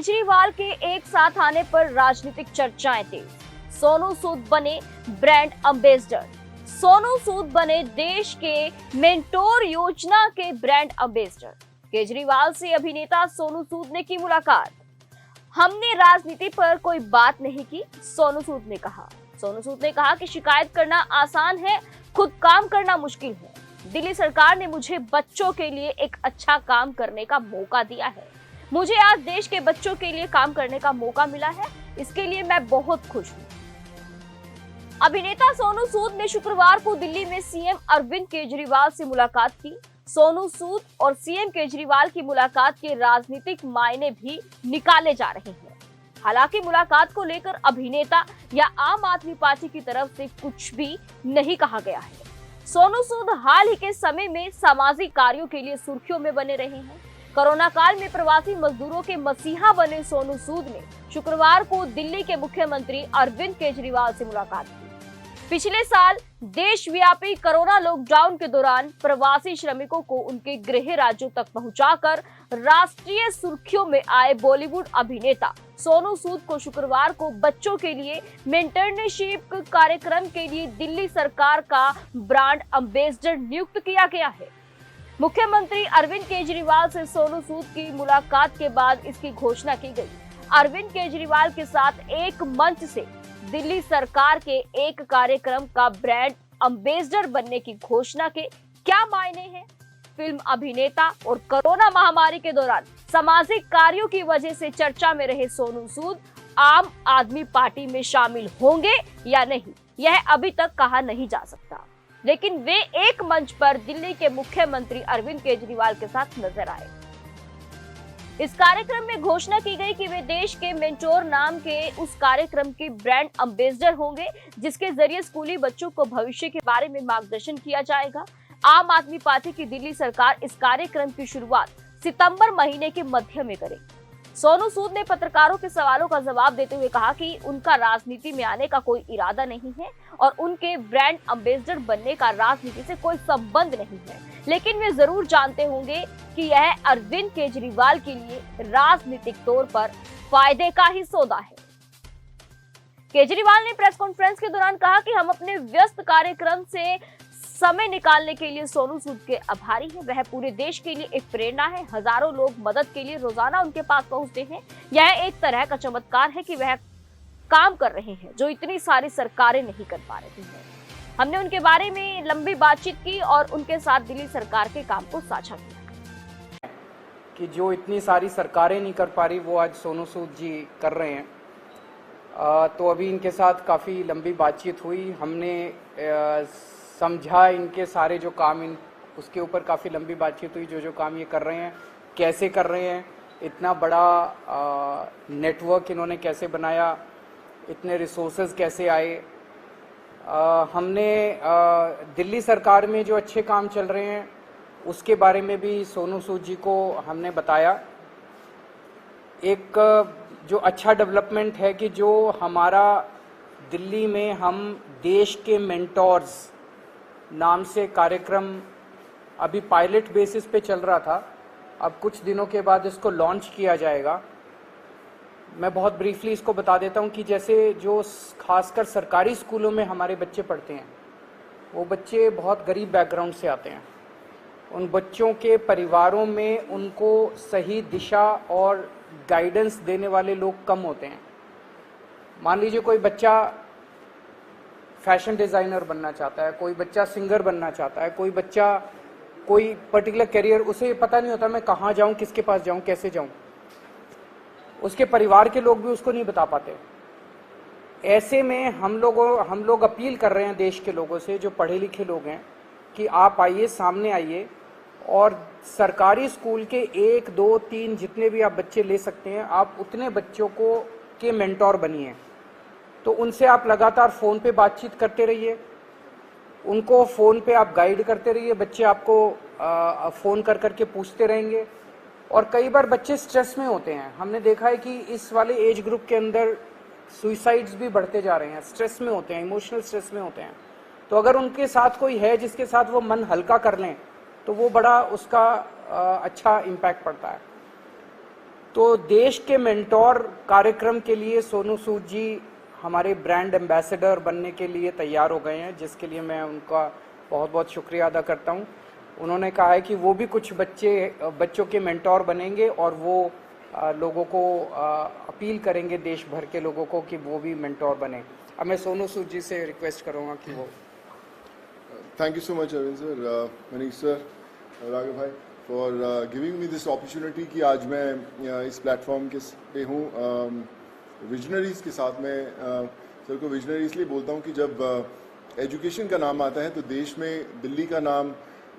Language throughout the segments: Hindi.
केजरीवाल के एक साथ आने पर राजनीतिक चर्चाएं तेज। सोनू सूद बने ब्रांड एम्बेसडर। सोनू सूद बने देश के मेंटोर योजना के ब्रांड एम्बेसडर। केजरीवाल से अभिनेता सोनू सूद ने की मुलाकात। हमने राजनीति पर कोई बात नहीं की, सोनू सूद ने कहा। सोनू सूद ने कहा कि शिकायत करना आसान है, खुद काम करना मुश्किल है। दिल्ली सरकार ने मुझे बच्चों के लिए एक अच्छा काम करने का मौका दिया है। मुझे आज देश के बच्चों के लिए काम करने का मौका मिला है, इसके लिए मैं बहुत खुश हूँ। अभिनेता सोनू सूद ने शुक्रवार को दिल्ली में सीएम अरविंद केजरीवाल से मुलाकात की। सोनू सूद और सीएम केजरीवाल की मुलाकात के राजनीतिक मायने भी निकाले जा रहे हैं। हालांकि मुलाकात को लेकर अभिनेता या आम आदमी पार्टी की तरफ से कुछ भी नहीं कहा गया है। सोनू सूद हाल ही के समय में सामाजिक कार्यों के लिए सुर्खियों में बने रहे हैं। कोरोना काल में प्रवासी मजदूरों के मसीहा बने सोनू सूद ने शुक्रवार को दिल्ली के मुख्यमंत्री अरविंद केजरीवाल से मुलाकात की। पिछले साल देशव्यापी कोरोना लॉकडाउन के दौरान प्रवासी श्रमिकों को उनके गृह राज्यों तक पहुंचाकर राष्ट्रीय सुर्खियों में आए बॉलीवुड अभिनेता सोनू सूद को शुक्रवार को बच्चों के लिए मेंटरशिप कार्यक्रम के लिए दिल्ली सरकार का ब्रांड एम्बेसडर नियुक्त किया गया है। मुख्यमंत्री अरविंद केजरीवाल से सोनू सूद की मुलाकात के बाद इसकी घोषणा की गई। अरविंद केजरीवाल के साथ एक मंच से दिल्ली सरकार के एक कार्यक्रम का ब्रांड एम्बेसडर बनने की घोषणा के क्या मायने हैं? फिल्म अभिनेता और कोरोना महामारी के दौरान सामाजिक कार्यों की वजह से चर्चा में रहे सोनू सूद आम आदमी पार्टी में शामिल होंगे या नहीं, यह अभी तक कहा नहीं जा सकता। लेकिन वे एक मंच पर दिल्ली के मुख्यमंत्री अरविंद केजरीवाल के साथ नजर आए। इस कार्यक्रम में घोषणा की गई कि वे देश के मेंटोर नाम के उस कार्यक्रम के ब्रांड एम्बेसडर होंगे, जिसके जरिए स्कूली बच्चों को भविष्य के बारे में मार्गदर्शन किया जाएगा। आम आदमी पार्टी की दिल्ली सरकार इस कार्यक्रम की शुरुआत सितंबर महीने के मध्य में करेगी। सोनू सूद ने पत्रकारों के सवालों का जवाब देते हुए कहा कि उनका राजनीति में आने का कोई इरादा नहीं है और उनके ब्रांड एम्बेसडर बनने का राजनीति से कोई संबंध नहीं है, लेकिन वे जरूर जानते होंगे कि यह अरविंद केजरीवाल के लिए राजनीतिक तौर पर फायदे का ही सौदा है। केजरीवाल ने प्रेस कॉन्फ्रेंस के दौरान कहा कि हम अपने व्यस्त कार्यक्रम से समय निकालने के लिए सोनू सूद के आभारी हैं। वह पूरे देश के लिए एक प्रेरणा है। हजारों लोग मदद के लिए रोजाना उनके पास पहुंचते हैं। यह एक तरह का चमत्कार है कि वह काम कर रहे हैं जो इतनी सारी सरकारें नहीं कर पा रही हैं। हमने उनके बारे में लंबी बातचीत की और उनके साथ दिल्ली सरकार के काम को साझा किया कि जो इतनी सारी सरकारें नहीं कर पा रही वो आज सोनू सूद जी कर रहे हैं। तो अभी इनके साथ काफ़ी लंबी बातचीत हुई। हमने समझा इनके सारे जो काम उसके ऊपर काफ़ी लंबी बातचीत हुई। जो काम ये कर रहे हैं, कैसे कर रहे हैं, इतना बड़ा नेटवर्क इन्होंने कैसे बनाया, इतने रिसोर्सेज कैसे आए। हमने दिल्ली सरकार में जो अच्छे काम चल रहे हैं उसके बारे में भी सोनू सूद जी को हमने बताया। एक जो अच्छा डेवलपमेंट है कि जो हमारा दिल्ली में हम देश के मेंटोर्स नाम से कार्यक्रम अभी पायलट बेसिस पे चल रहा था, अब कुछ दिनों के बाद इसको लॉन्च किया जाएगा। मैं बहुत ब्रीफली इसको बता देता हूँ कि जैसे जो खासकर सरकारी स्कूलों में हमारे बच्चे पढ़ते हैं, वो बच्चे बहुत गरीब बैकग्राउंड से आते हैं। उन बच्चों के परिवारों में उनको सही दिशा और गाइडेंस देने वाले लोग कम होते हैं। मान लीजिए कोई बच्चा फैशन डिज़ाइनर बनना चाहता है, कोई बच्चा सिंगर बनना चाहता है, कोई बच्चा कोई पर्टिकुलर करियर, उसे पता नहीं होता मैं कहाँ जाऊँ, किसके पास जाऊँ, कैसे जाऊँ। उसके परिवार के लोग भी उसको नहीं बता पाते। ऐसे में हम लोग अपील कर रहे हैं देश के लोगों से, जो पढ़े लिखे लोग हैं, कि आप आइए, सामने आइए और सरकारी स्कूल के 1, 2, 3 जितने भी आप बच्चे ले सकते हैं, आप उतने बच्चों को के मेंटोर बनिए। तो उनसे आप लगातार फ़ोन पे बातचीत करते रहिए, उनको फ़ोन पे आप गाइड करते रहिए। बच्चे आपको फ़ोन कर करके पूछते रहेंगे। और कई बार बच्चे स्ट्रेस में होते हैं। हमने देखा है कि इस वाले एज ग्रुप के अंदर सुइसाइड्स भी बढ़ते जा रहे हैं, स्ट्रेस में होते हैं, इमोशनल स्ट्रेस में होते हैं। तो अगर उनके साथ कोई है जिसके साथ वो मन हल्का कर लें तो वो बड़ा उसका अच्छा इम्पैक्ट पड़ता है। तो देश के मेंटोर कार्यक्रम के लिए सोनू सूद जी हमारे ब्रांड एम्बेसडर बनने के लिए तैयार हो गए हैं, जिसके लिए मैं उनका बहुत बहुत शुक्रिया अदा करता हूं। उन्होंने कहा है कि वो भी कुछ बच्चों के मेंटोर बनेंगे और वो लोगों को अपील करेंगे, देश भर के लोगों को, कि वो भी मेंटोर बने। अब मैं सोनू सूद जी से रिक्वेस्ट करूंगा कि वो Thank you so much, Arvind sir, Manish sir, Raghav bhai, for giving me this opportunity कि आज मैं इस प्लेटफॉर्म के पे हूँ विजनरीज के साथ में। सर को विजनरी इसलिए बोलता हूँ कि जब एजुकेशन का नाम आता है तो देश में दिल्ली का नाम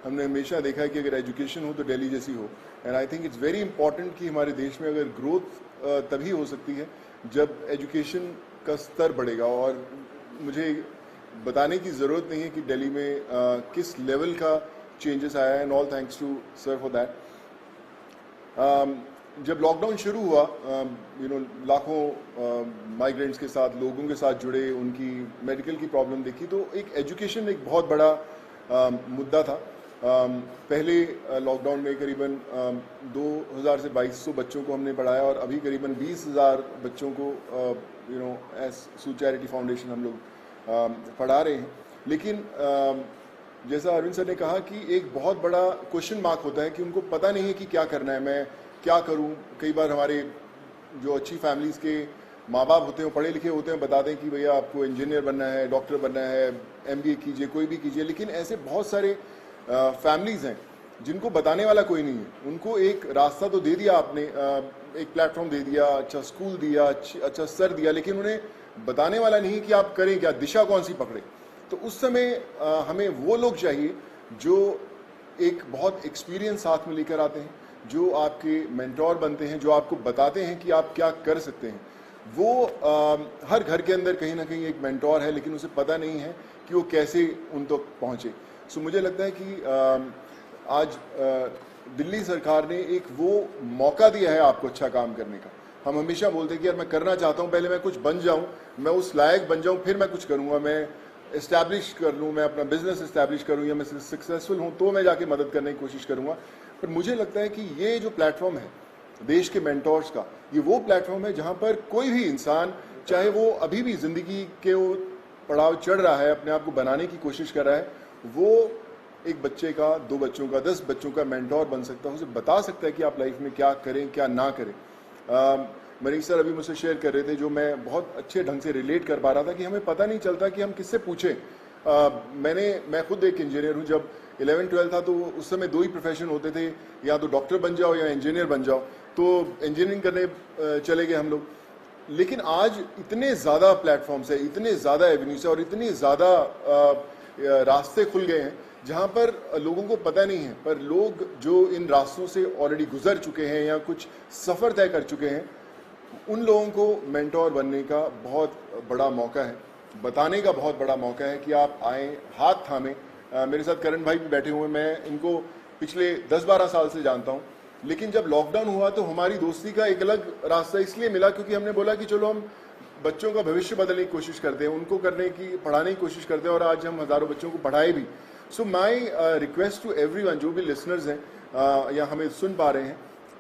हमने हमेशा देखा है कि अगर एजुकेशन हो तो दिल्ली जैसी हो। And I think it's very important कि हमारे देश में अगर ग्रोथ तभी हो सकती है जब एजुकेशन का स्तर बढ़ेगा। और मुझे बताने की ज़रूरत नहीं है कि दिल्ली में किस लेवल का चेंजेस आया है, and all thanks to sir for that. जब लॉकडाउन शुरू हुआ लाखों माइग्रेंट्स के साथ, लोगों के साथ जुड़े, उनकी मेडिकल की प्रॉब्लम देखी, तो एक एजुकेशन एक बहुत बड़ा मुद्दा था। पहले लॉकडाउन में करीबन 2000 से 2200 बच्चों को हमने पढ़ाया और अभी करीबन 20,000 बच्चों को एज सूद चैरिटी फाउंडेशन हम लोग पढ़ा रहे हैं। लेकिन जैसा अरविंद सर ने कहा कि एक बहुत बड़ा क्वेश्चन मार्क होता है कि उनको पता नहीं है कि क्या करना है, मैं क्या करूं। कई बार हमारे जो अच्छी फैमिलीज़ के माँ बाप होते हैं, पढ़े लिखे होते हैं, बताते हैं कि भैया आपको इंजीनियर बनना है, डॉक्टर बनना है, MBA कीजिए, कोई भी कीजिए। लेकिन ऐसे बहुत सारे फैमिलीज़ हैं जिनको बताने वाला कोई नहीं है। उनको एक रास्ता तो दे दिया आपने, एक प्लेटफॉर्म दे दिया, अच्छा स्कूल दिया, अच्छा सर दिया, लेकिन उन्हें बताने वाला नहीं कि आप करें क्या, दिशा कौन सी पकड़े। तो उस समय हमें वो लोग चाहिए जो एक बहुत एक्सपीरियंस साथ में लेकर आते हैं, जो आपके मेंटोर बनते हैं, जो आपको बताते हैं कि आप क्या कर सकते हैं। वो हर घर के अंदर कहीं ना कहीं एक मेंटोर है, लेकिन उसे पता नहीं है कि वो कैसे उन तक पहुँचे। सो मुझे लगता है कि आज दिल्ली सरकार ने एक वो मौका दिया है आपको अच्छा काम करने का। हम हमेशा बोलते हैं कि यार मैं करना चाहता हूँ, पहले मैं कुछ बन जाऊँ, मैं उस लायक बन जाऊँ, फिर मैं कुछ करूँगा, मैं इस्टेब्लिश कर लूँ, मैं अपना बिजनेस इस्टेब्लिश करूँ, या मैं सक्सेसफुल हूँ तो मैं जाके मदद करने की कोशिश करूँगा। पर मुझे लगता है कि ये जो प्लेटफॉर्म है देश के मेंटोर्स का, ये वो प्लेटफॉर्म है जहाँ पर कोई भी इंसान, चाहे वो अभी भी ज़िंदगी के वो पड़ाव चढ़ रहा है, अपने आप को बनाने की कोशिश कर रहा है, वो एक बच्चे का, 2 बच्चों का, 10 बच्चों का मेंटोर बन सकता है। उसे बता सकता है कि आप लाइफ में क्या करें, क्या ना करें। मनीष सर अभी मुझसे शेयर कर रहे थे, जो मैं बहुत अच्छे ढंग से रिलेट कर पा रहा था कि हमें पता नहीं चलता कि हम किससे पूछें। मैं खुद एक इंजीनियर हूँ। जब 11-12 था तो उस समय 2 ही प्रोफेशन होते थे, या तो डॉक्टर बन जाओ या इंजीनियर बन जाओ। तो इंजीनियरिंग करने चले गए हम लोग। लेकिन आज इतने ज़्यादा प्लेटफॉर्म्स है, इतने ज़्यादा एवेन्यूज है और इतने ज़्यादा रास्ते खुल गए हैं जहाँ पर लोगों को पता नहीं है, पर लोग जो इन रास्तों से ऑलरेडी गुजर चुके हैं या कुछ सफ़र तय कर चुके हैं, उन लोगों को मेंटोर बनने का बहुत बड़ा मौका है, बताने का बहुत बड़ा मौका है कि आप आएँ, हाथ थामें। मेरे साथ करण भाई भी बैठे हुए हैं, मैं इनको पिछले 10-12 साल से जानता हूँ। लेकिन जब लॉकडाउन हुआ तो हमारी दोस्ती का एक अलग रास्ता इसलिए मिला क्योंकि हमने बोला कि चलो हम बच्चों का भविष्य बदलने की कोशिश करते हैं, उनको पढ़ाने की कोशिश करते हैं, और आज हम हज़ारों बच्चों को पढ़ाए भी। सो माई रिक्वेस्ट टू एवरीवन, जो भी लिसनर्स हैं या हमें सुन पा रहे हैं,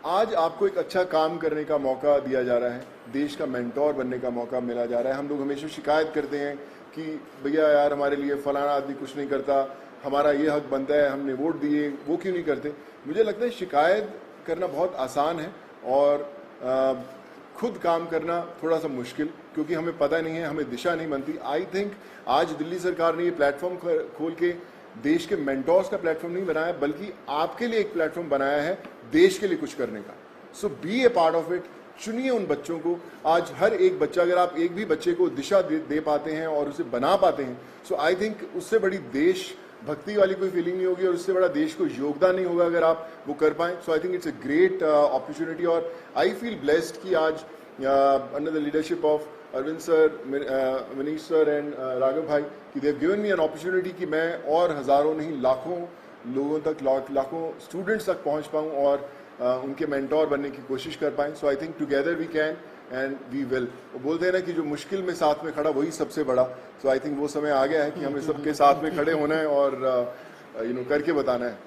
आज आपको एक अच्छा काम करने का मौका दिया जा रहा है, देश का मेंटोर बनने का मौका मिला जा रहा है। हम लोग हमेशा शिकायत करते हैं कि भैया यार हमारे लिए फलाना आदमी कुछ नहीं करता, हमारा ये हक बनता है, हमने वोट दिए, वो क्यों नहीं करते। मुझे लगता है शिकायत करना बहुत आसान है और खुद काम करना थोड़ा सा मुश्किल, क्योंकि हमें पता नहीं है, हमें दिशा नहीं बनती। आई थिंक आज दिल्ली सरकार ने ये प्लेटफॉर्म खोल के देश के मेंटोर्स का प्लेटफॉर्म नहीं बनाया, बल्कि आपके लिए एक प्लेटफॉर्म बनाया है देश के लिए कुछ करने का। So be a part of it. चुनिए उन बच्चों को। आज हर एक बच्चा, अगर आप एक भी बच्चे को दिशा दे पाते हैं और उसे बना पाते हैं, सो आई थिंक उससे बड़ी देश भक्ति वाली कोई फीलिंग नहीं होगी और उससे बड़ा देश को योगदान नहीं होगा अगर आप वो कर पाएं। So I think it's a great opportunity और आई फील ब्लेस्ड कि आज under the leadership of Arvind sir, Manish sir and Raghav भाई, कि they have given me an opportunity कि मैं और हज़ारों नहीं लाखों लोगों तक, लाखों स्टूडेंट्स तक पहुंच पाऊं और उनके मेंटोर बनने की कोशिश कर पाएं। So I think together we can and we will. वो बोलते हैं ना कि जो मुश्किल में साथ में खड़ा वही सबसे बड़ा। सो आई थिंक वो समय आ गया है कि हमें सबके साथ में खड़े होना है और करके बताना है।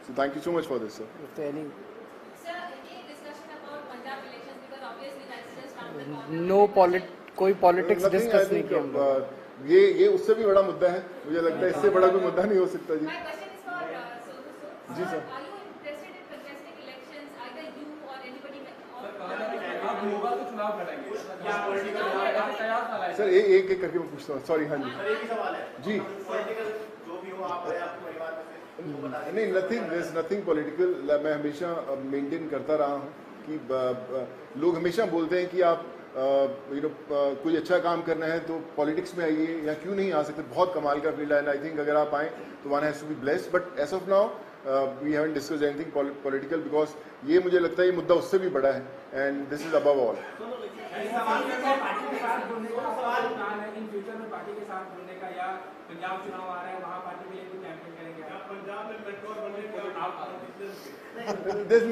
So thank you so much for this sir. Sir, ये डिस्कशन कोई पॉलिटिक्स डिस्कस नहीं किया हम लोग। ये उससे भी बड़ा मुद्दा है, मुझे लगता है इससे बड़ा कोई मुद्दा नहीं हो सकता जी। जी सर। सर एक एक करके मैं पूछता हूँ, सॉरी। हाँ जी जी। नहीं, नथिंग पॉलिटिकल। मैं हमेशा मेंटेन करता रहा हूँ कि लोग हमेशा बोलते हैं कि आप कोई अच्छा काम करना है तो पॉलिटिक्स में आइए, या क्यों नहीं आ सकते, बहुत कमाल का फील्ड है। एंड आई थिंक अगर आप आए तो one has to be blessed, but as of now we haven't discussed anything political, because ये मुझे लगता है ये मुद्दा उससे भी बड़ा है, and this is above all.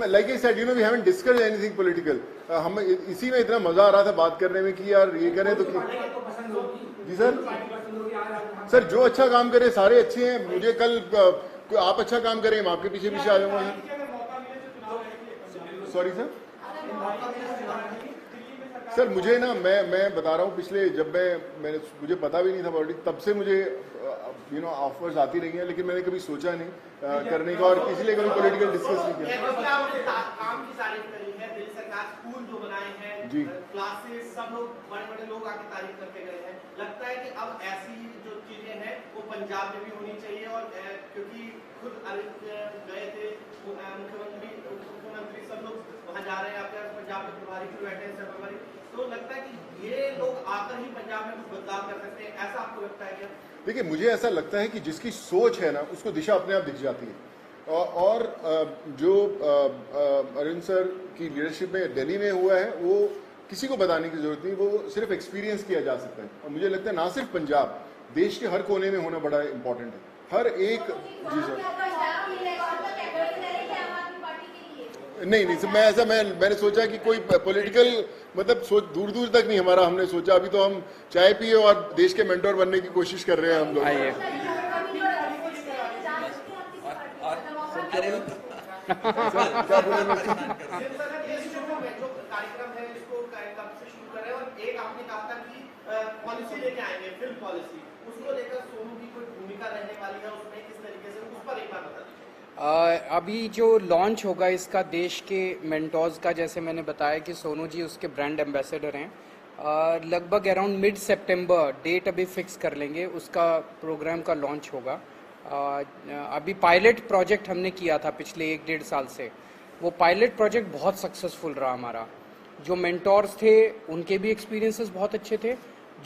Like I said, we haven't discussed anything political. हम इसी में इतना मजा आ रहा था बात करने में कि यार ये करें तो जी सर जो अच्छा काम करे सारे अच्छे हैं। मुझे कल आप अच्छा काम करें, मैं आपके पीछे पीछे आ जाऊंगा। सॉरी सर मुझे ना मैं बता रहा हूँ, पिछले जब मुझे पता भी नहीं था पॉलिटिक्स, तब से मुझे ऑफर्स आती रही हैं, लेकिन मैंने कभी सोचा नहीं करने का, और इसलिए कभी पॉलिटिकल डिस्कस नहीं किया। काम की तारीफ करी है, दिल्ली सरकार स्कूल जो बनाए हैं जी, क्लासेस, सब लोग बड़े लोग आके तारीफ करके गए हैं। लगता है कि अब ऐसी जो चीजें हैं वो पंजाब में भी होनी चाहिए, और क्योंकि खुद गए थे मुख्यमंत्री सब लोग वहाँ जा रहे हैं, आपके पंजाब में प्रभारी भी बैठे हैं सर्वभारी, तो लगता है कि ये लोग आकर ही पंजाब में कुछ बदलाव कर सकते हैं, ऐसा आपको लगता है क्या? देखिए, मुझे ऐसा लगता है कि जिसकी सोच है ना उसको दिशा अपने आप दिख जाती है, और जो अरविंद सर की लीडरशिप में दिल्ली में हुआ है वो किसी को बताने की जरूरत नहीं, वो सिर्फ एक्सपीरियंस किया जा सकता है। और मुझे लगता है ना सिर्फ पंजाब, देश के हर कोने में होना बड़ा इम्पोर्टेंट है, हर एक। जी सर। नहीं मैंने सोचा कि कोई पॉलिटिकल मतलब सोच दूर तक नहीं हमारा, हमने सोचा अभी तो हम चाय पिए और देश के मेंटोर बनने की कोशिश कर रहे हैं हम लोग। क्या बोले कार्यक्रम है इसको कब से शुरू करें, और एक आपने कहा था कि पॉलिसी लेके आएंगे, फिल्म पॉलिसी, उसको लेकर सोनू की कोई भूमिका रहने वाली है उसमें, किस तरीके से, उस पर एक बार बता दीजिए। अभी जो लॉन्च होगा इसका देश के मेंटोर्स का, जैसे मैंने बताया कि सोनू जी उसके ब्रांड एम्बेसडर हैं, लगभग अराउंड मिड सितंबर डेट अभी फिक्स कर लेंगे, उसका प्रोग्राम का लॉन्च होगा। अभी पायलट प्रोजेक्ट हमने किया था पिछले 1-1.5 साल से, वो पायलट प्रोजेक्ट बहुत सक्सेसफुल रहा हमारा। जो मेंटोर्स थे उनके भी एक्सपीरियंसेस बहुत अच्छे थे,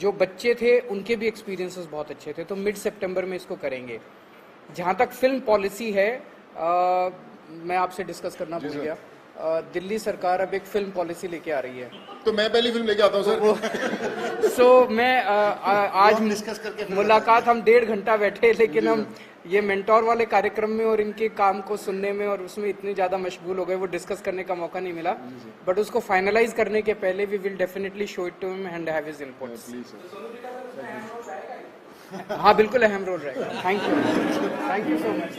जो बच्चे थे उनके भी एक्सपीरियंसेस बहुत अच्छे थे, तो मिड सितंबर में इसको करेंगे। जहाँ तक फिल्म पॉलिसी है, मैं आपसे डिस्कस करना भूल गया, दिल्ली सरकार अब एक फिल्म पॉलिसी लेके आ रही है, तो मैं पहली फिल्म लेके आता हूँ सर। सो मैं आज डिस्कस करके मुलाकात हम 1.5 घंटा बैठे, लेकिन हम ये मेंटोर वाले कार्यक्रम में और इनके काम को सुनने में और उसमें इतने ज़्यादा मशगूल हो गए, वो डिस्कस करने का मौका नहीं मिला, बट उसको फाइनलाइज करने के पहले we will definitely show it to him and have his inputs. हाँ बिल्कुल अहम रोल रहेगा। Thank you so much.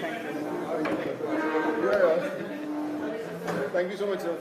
Thank you so much sir.